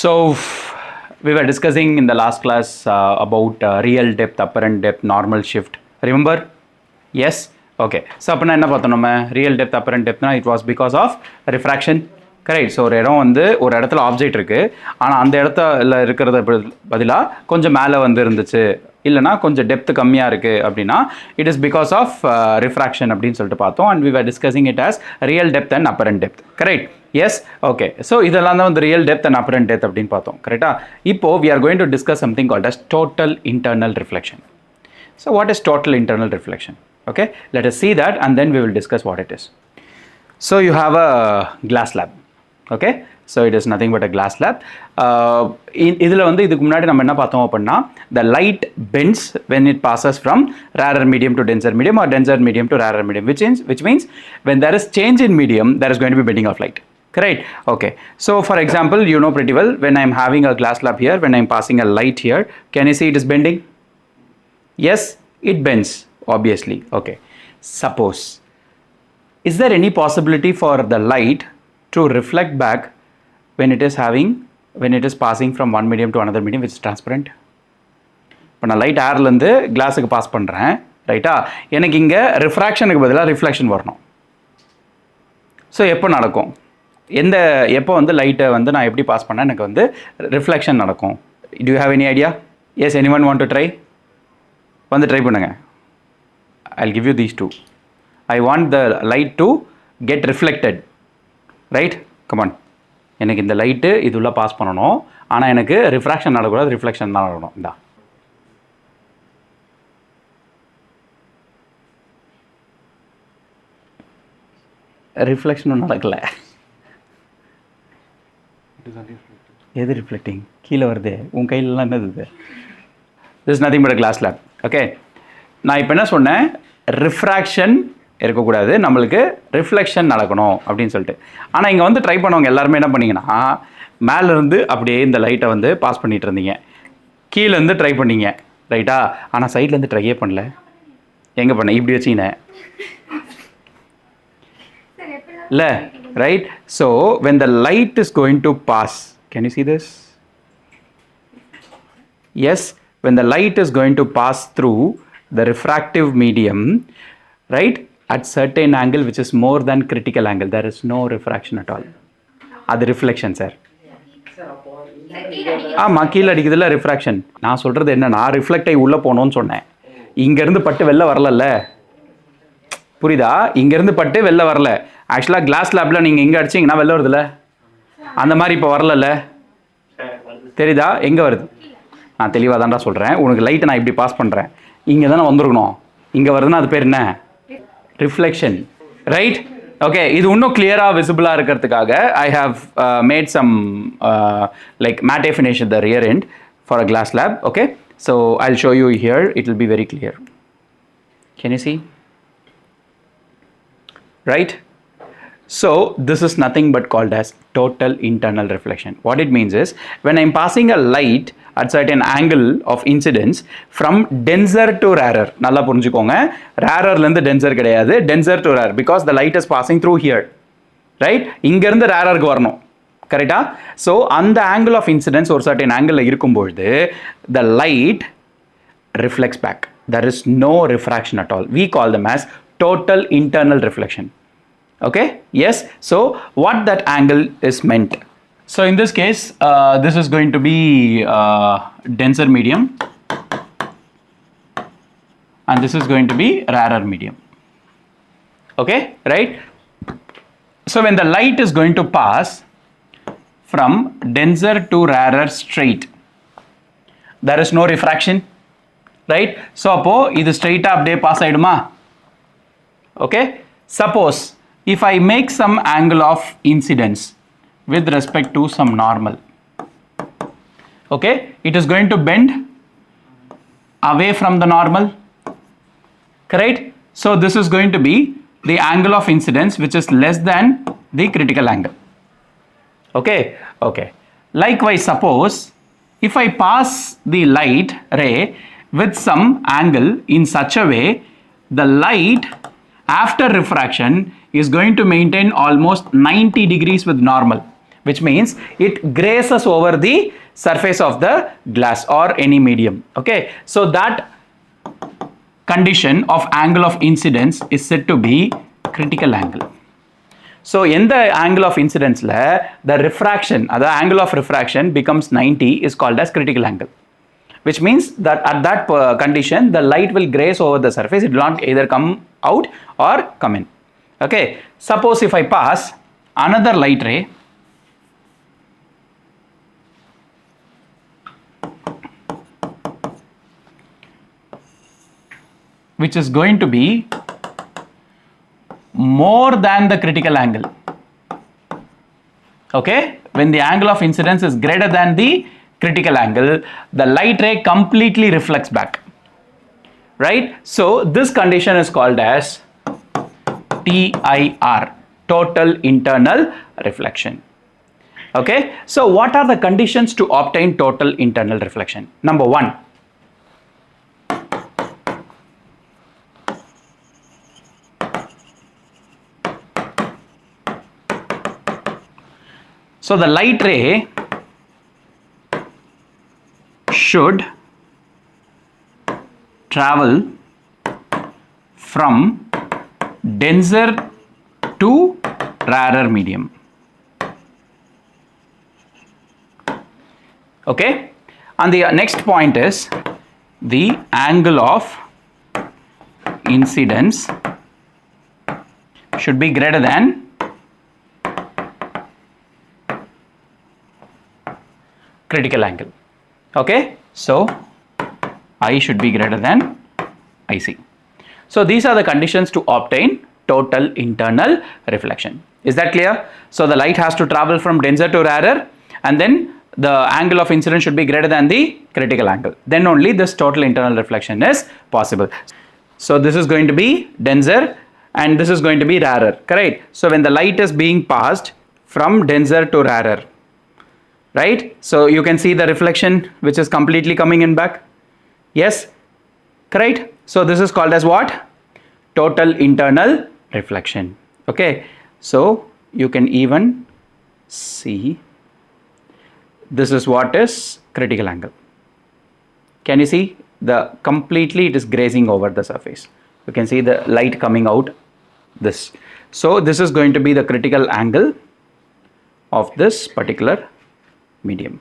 So we were discussing in the last class about real depth, apparent depth, normal shift. Remember? Yes? Okay. So அப்போ என்ன பார்த்தோம் நம்ம real depth, apparent depthனா it was because of refraction. Correct. So ஒரு இடம் வந்து ஒரு இடத்துல object இருக்குது, ஆனால் அந்த இடத்துல இருக்கிறத பதிலாக கொஞ்சம் மேலே வந்து இருந்துச்சு, இல்லைனா கொஞ்சம் டெப்த் கம்மியாக இருக்குது அப்படின்னா it is because of refraction அப்படின்னு சொல்லிட்டு பார்த்தோம். And we are discussing it as real depth and apparent depth. Correct. Yes. Okay. So இதெல்லாம் தான் வந்து real depth and apparent depth அப்படின்னு பார்த்தோம். கரெக்டாக. இப்போ we are going to discuss something called as total internal reflection. So what is total internal reflection? Okay, let us see that and then we will discuss what it is. So you have a glass slab. Okay, so it is nothing but a glass slab. இதில் வந்து இதுக்கு முன்னாடி நம்ம என்ன பார்த்தோம் அப்படின்னா the light bends when it passes from rarer medium to denser medium or denser medium to rarer medium, which means when there is change in medium there is going to be bending of light. Correct. Okay, so for example, you know pretty well, when I am having a glass slab here, when I am passing a light here, can you see it is bending? Yes, it bends. Obviously. Okay, suppose, is there any possibility for the light to reflect back when it is passing from one medium to another medium which is transparent? இப்போ நான் light ஏர்லேருந்து கிளாஸுக்கு pass பண்ணுறேன், ரைட்டா? எனக்கு இங்கே ரிஃப்ராக்ஷனுக்கு பதிலாக reflection வரணும். So எப்போ நடக்கும்? எப்போ வந்து லைட்டை வந்து நான் எப்படி பாஸ் பண்ணேன் எனக்கு வந்து ரிஃப்ளெக்ஷன் நடக்கும்? Do you have any idea? Yes, anyone want to try? வந்து ட்ரை பண்ணுங்கள். I'll give you these two. I want the light to get reflected, right? Come on. எனக்கு இந்த லைட்டு இதுள்ள பாஸ் பண்ணணும், ஆனால் எனக்கு ரிஃப்ராக்ஷன் நடக்கூடாது, ரிஃப்ளெக்ஷன் தான் நடக்கணும். இந்தா ரிஃப்ளெக்ஷனும் நடக்கலை. எது ரிஃப்ளெக்டிங்? கீழே வருது, உன் கையிலலாம் என்னது இது? This is nothing but a glass slab. Okay, நான் இப்போ என்ன சொன்னேன், ரிஃப்ராக்ஷன் இருக்கக்கூடாது, நம்மளுக்கு ரிஃப்ளெக்ஷன் நடக்கணும் அப்படின்னு சொல்லிட்டு. ஆனால் இங்கே வந்து ட்ரை பண்ணவங்க எல்லாருமே என்ன பண்ணிங்கன்னா மேலேருந்து அப்படியே இந்த லைட்டை வந்து பாஸ் பண்ணிகிட்டு இருந்தீங்க, கீழேருந்து ட்ரை பண்ணீங்க, ரைட்டா? ஆனால் சைட்லேருந்து ட்ரையே பண்ணல. எங்கே பண்ண? இப்படி வச்சிங்கண்ணே இல்லை, right? So when the light is going to pass, can you see this? Yes, when the light is going to pass through the refractive medium, right, at certain angle which is more than critical angle, there is no refraction at all. அது reflection sir. ஆமாம், கீழே அடிக்குதுல refraction. நான் சொல்கிறது என்னன்னா reflect ஆகி உள்ளே போகணும்னு சொன்னேன். இங்கேருந்து பட்டு வெளில வரல, புரியுதா? இங்கேருந்து பட்டு வெளில வரல. ஆக்சுவலாக கிளாஸ் லேபில் நீங்கள் இங்கே அடிச்சிங்கன்னா வெளில வருதுல்ல, அந்த மாதிரி இப்போ வரல, தெரியுதா? எங்கே வருது? நான் தெளிவாக தான்டா சொல்கிறேன். உனக்கு லைட்டை நான் இப்படி பாஸ் பண்ணுறேன், இங்கே தானே வந்துருக்கணும், இங்கே வருதுன்னா அது பேர் என்ன? Reflection, right? ஓகே, இது இன்னும் கிளியராக விசிபிளாக இருக்கிறதுக்காக I have made some like matte finish at the rear end for a glass slab. Okay, so I'll show you here, it will be very clear. Can you see? Right? So this is nothing but called as total internal reflection. What it means is, when I am passing a light at certain angle of incidence from denser to rarer, நல்லா புரிஞ்சுக்கோங்க, ரேரர்லேருந்து tensor கிடையாது, tensor to rare, because the light is passing through here, right? இங்கேருந்து ரேரருக்கு வரணும், கரெக்டா? So அந்த angle of incidence ஒரு certain angle இருக்கும்பொழுது the light reflects back. There is no refraction at all. We call them as total internal reflection. Okay, yes. So what that angle is meant? So in this case, this is going to be denser medium and this is going to be rarer medium. Okay, right? So when the light is going to pass from denser to rarer straight, there is no refraction, right? So appo idu straight ah apdiye pass aiduma. Okay, suppose if I make some angle of incidence with respect to some normal, okay, it is going to bend away from the normal, correct? So this is going to be the angle of incidence which is less than the critical angle. Okay, okay. Likewise, suppose if I pass the light ray with some angle in such a way, the light after refraction is going to maintain almost 90 degrees with normal, which means it grazes over the surface of the glass or any medium. Okay, so that condition of angle of incidence is said to be critical angle. So in the angle of incidence, the refraction, the angle of refraction becomes 90 is called as critical angle, which means that at that condition the light will graze over the surface, it will not either come out or come in. Okay, suppose if I pass another light ray which is going to be more than the critical angle. Okay, when the angle of incidence is greater than the critical angle, the light ray completely reflects back, right? So this condition is called as TIR, total internal reflection. Okay, so what are the conditions to obtain total internal reflection? Number one, so the light ray should travel from denser to rarer medium. Okay, and the next point is the angle of incidence should be greater than critical angle. Okay, so I should be greater than IC. So these are the conditions to obtain total internal reflection. Is that clear? So the light has to travel from denser to rarer, and then the angle of incidence should be greater than the critical angle. Then only this total internal reflection is possible. So this is going to be denser and this is going to be rarer, correct? So when the light is being passed from denser to rarer, right? So you can see the reflection which is completely coming in back. Yes, correct? So this is called as what? Total internal reflection. Okay, so you can even see this is what is critical angle. Can you see the completely it is grazing over the surface? You can see the light coming out this. So this is going to be the critical angle of this particular medium.